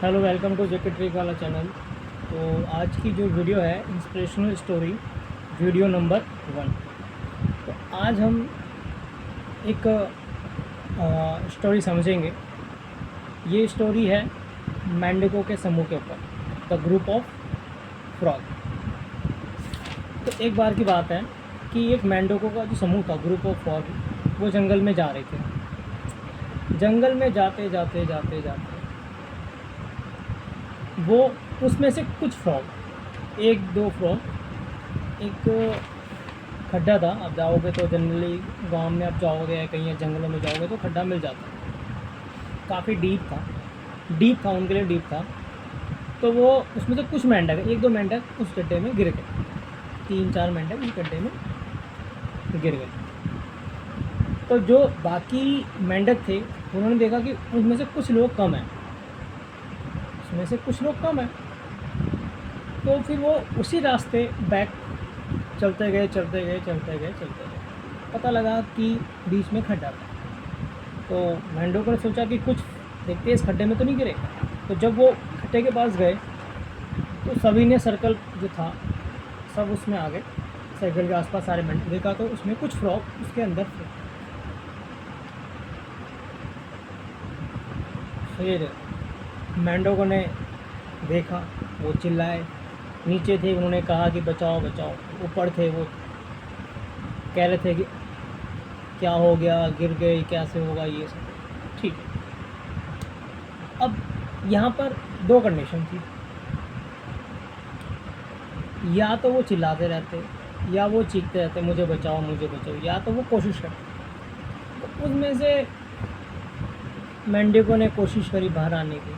Hello, welcome to JK trick वाला channel. तो आज की जो वीडियो है इंस्पिरेशनल स्टोरी वीडियो नंबर 1। तो आज हम एक स्टोरी समझेंगे। ये स्टोरी है मेंढकों के समूह के ऊपर, द ग्रुप ऑफ फ्रॉग। तो एक बार की बात है कि एक मेंढकों का जो समूह था, ग्रुप ऑफ फ्रॉग, वो जंगल में जा रहे थे। जंगल में जाते जाते जाते जाते वो उसमें से कुछ फ्रॉग, एक दो फ्रॉग, एक खड्डा था। आप जाओगे तो जनरली गांव में आप जाओगे या कहीं जंगलों में जाओगे तो खड्डा मिल जाता है। काफ़ी डीप था उनके लिए, डीप था। तो वो उसमें से कुछ मेंढक, एक दो मेंढक उस गड्ढे में गिर गए। 3-4 मेंढक उस गड्ढे में गिर गए। तो जो बाकी मेंढक थे उन्होंने देखा कि उसमें से कुछ लोग कम हैं, तो फिर वो उसी रास्ते बैक चलते गए। पता लगा कि बीच में खड्डा था। तो मेंढकों ने सोचा कि कुछ देखते इस खड्डे में तो नहीं गिरे। तो जब वो खड्डे के पास गए तो सभी ने सर्कल जो था सब उसमें आ गए। सर्कल के आसपास सारे मेंढक देखा तो उसमें कुछ फ्रॉग उसके अंदर थे। फिर मेंढकों ने देखा, वो चिल्लाए। नीचे थे, उन्होंने कहा कि बचाओ बचाओ। ऊपर थे, वो कह रहे थे कि क्या हो गया, गिर गए, कैसे होगा ये सब। ठीक है। अब यहाँ पर दो कंडीशन थी, या तो वो चिल्लाते रहते या वो चीखते रहते मुझे बचाओ मुझे बचाओ, या तो वो कोशिश करते। तो उसमें से मेंढकों ने कोशिश करी बाहर आने की,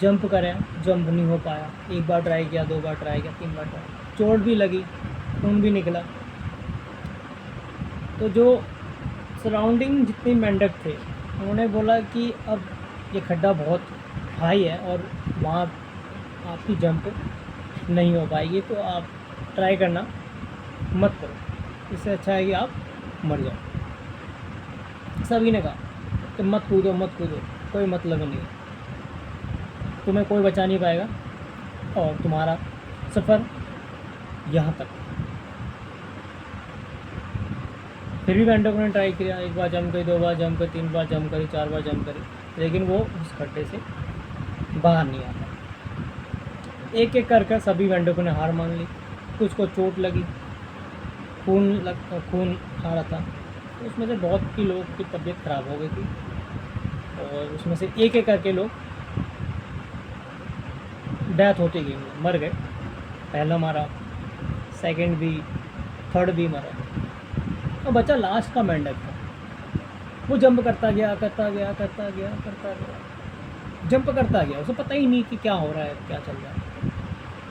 जंप कराया, जंप नहीं हो पाया। एक बार ट्राई किया, 2 बार ट्राई किया, 3 बार ट्राई, चोट भी लगी, खून भी निकला। तो जो सराउंडिंग जितने मेंढक थे उन्होंने बोला कि अब ये खड्डा बहुत हाई है और वहाँ आपकी जंप नहीं हो पाएगी, तो आप ट्राई करना मत करो, इससे अच्छा है कि आप मर जाओ। सभी ने कहा कि मत कूदो, कोई मतलब नहीं है, तुम्हें कोई बचा नहीं पाएगा और तुम्हारा सफ़र यहाँ तक। फिर भी मेंढकों ने ट्राई किया, एक बार जंप करी, 2 बार जंप करी, 3 बार जंप करी, 4 बार जंप करी, लेकिन वो उस खड्डे से बाहर नहीं आता। एक एक कर सभी मेंढकों ने हार मान ली। कुछ को चोट लगी, खून आ रहा था। तो उसमें से बहुत की लोग की तबीयत ख़राब हो गई थी और उसमें से एक एक करके लोग डेथ होती गई, मर गए। पहला मरा, सेकंड भी, थर्ड भी मरा। और बचा लास्ट का मेंढक था। वो जंप करता गया, जंप करता गया। उसे पता ही नहीं कि क्या हो रहा है, क्या चल रहा है।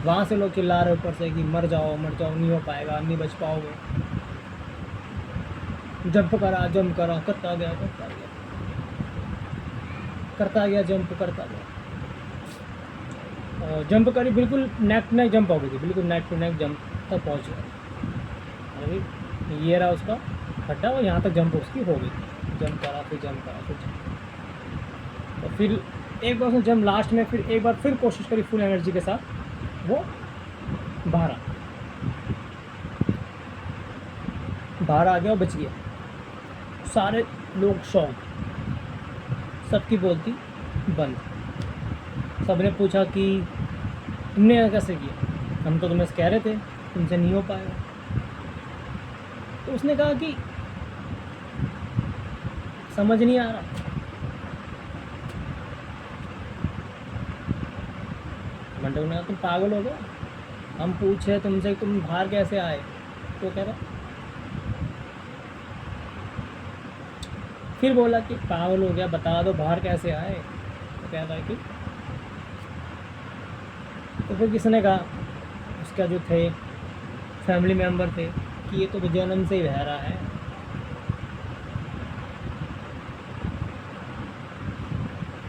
वहाँ से लोग चिल्ला रहे ऊपर से कि मर जाओ, नहीं हो पाएगा, नहीं बच पाओगे। जंप करा, करता गया, जंप करता गया। और जंप करी, बिल्कुल नेक टू नेक जंप हो गई थी, बिल्कुल नेक टू नेक जंप तक पहुँच गया। अभी ये रहा उसका खड्डा और यहाँ तक जंप उसकी हो गई थी। जंप करा, फिर जंप करा, फिर जंप। तो फिर एक बार उसने जंप लास्ट में, फिर एक बार फिर कोशिश करी फुल एनर्जी के साथ, वो बाहर आ गया और बच गया। सारे लोग शॉक, सबकी बोलती बंद। सबने पूछा कि तुमने यह कैसे किया, हम तो तुम्हें कह रहे थे तुमसे नहीं हो पाएगा। तो उसने कहा कि समझ नहीं आ रहा। मंडों ने कहा तुम पागल हो गए, हम पूछे तुमसे तुम बाहर कैसे आए। तो कह रहा, फिर बोला कि पागल हो गया, बता दो बाहर कैसे आए। तो कह रहा है कि, तो फिर किसने कहा, उसका जो थे फैमिली मेम्बर थे, कि ये तो जन्म से ही बह रहा है।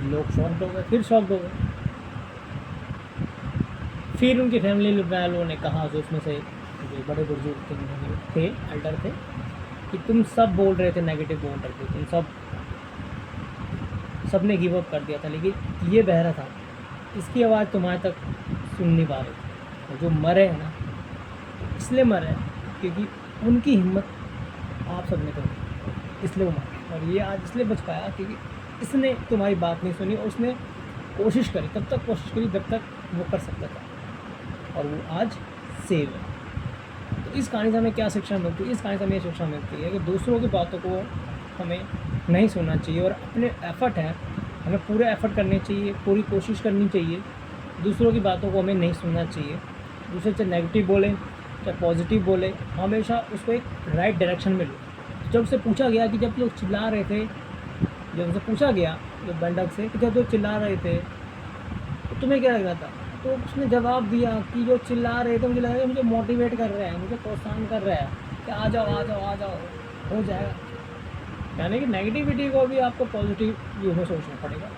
लोग शॉक्ड हो गए, फिर शॉक्ड हो गए। फिर उनकी फैमिली वालों ने कहा, जो उसमें से जो बड़े बुजुर्ग थे, एल्डर थे, कि तुम सब बोल रहे थे, नेगेटिव बोल रहे थे, तुम सबने गिव अप कर दिया था, लेकिन ये बहरा था, इसकी आवाज़ तुम्हारे तक सुन नहीं पा रही थी। और जो मरे हैं ना, इसलिए मरे हैं क्योंकि उनकी हिम्मत आप सबने तोड़ी, इसलिए वो मरे। और ये आज इसलिए बच पाया क्योंकि इसने तुम्हारी बात नहीं सुनी और उसने कोशिश करी, तब तक कोशिश करी जब तक वो कर सकता था, और वो आज सेव है। तो इस कहानी से हमें क्या शिक्षा मिलती है? इस कहानी से हमें शिक्षा मिलती है कि दूसरों की बातों को हमें नहीं सुनना चाहिए, और अपने एफ़र्ट है, हमें पूरे एफ़र्ट करने चाहिए, पूरी कोशिश करनी चाहिए। दूसरों की बातों को हमें नहीं सुनना चाहिए। दूसरे चाहे नेगेटिव बोले चाहे पॉजिटिव बोले, हमेशा उसको एक राइट डायरेक्शन में लो। जब उससे पूछा गया कि जब लोग चिल्ला रहे थे, जब उससे पूछा गया जब बंडक से कि जब लोग चिल्ला रहे थे तो तुम्हें क्या लग रहा था, तो उसने जवाब दिया कि जो चिल्ला रहे थे मुझे लग रहा है मुझे मोटिवेट कर रहा है, मुझे प्रोत्साहन कर रहा है कि आ जाओ आ जाओ आ जाओ, हो जाएगा। यानी कि नेगेटिविटी को भी आपको पॉजिटिव व्यू में सोचना पड़ेगा,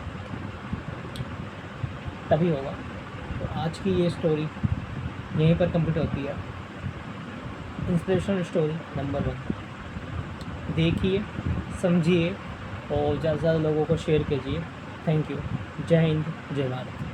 तभी होगा। तो आज की ये स्टोरी यहीं पर कंप्लीट होती है, इंस्पिरेशनल स्टोरी नंबर 1। देखिए, समझिए और ज़्यादा से ज़्यादा लोगों को शेयर कीजिए। Thank you. जय हिंद, जय भारत।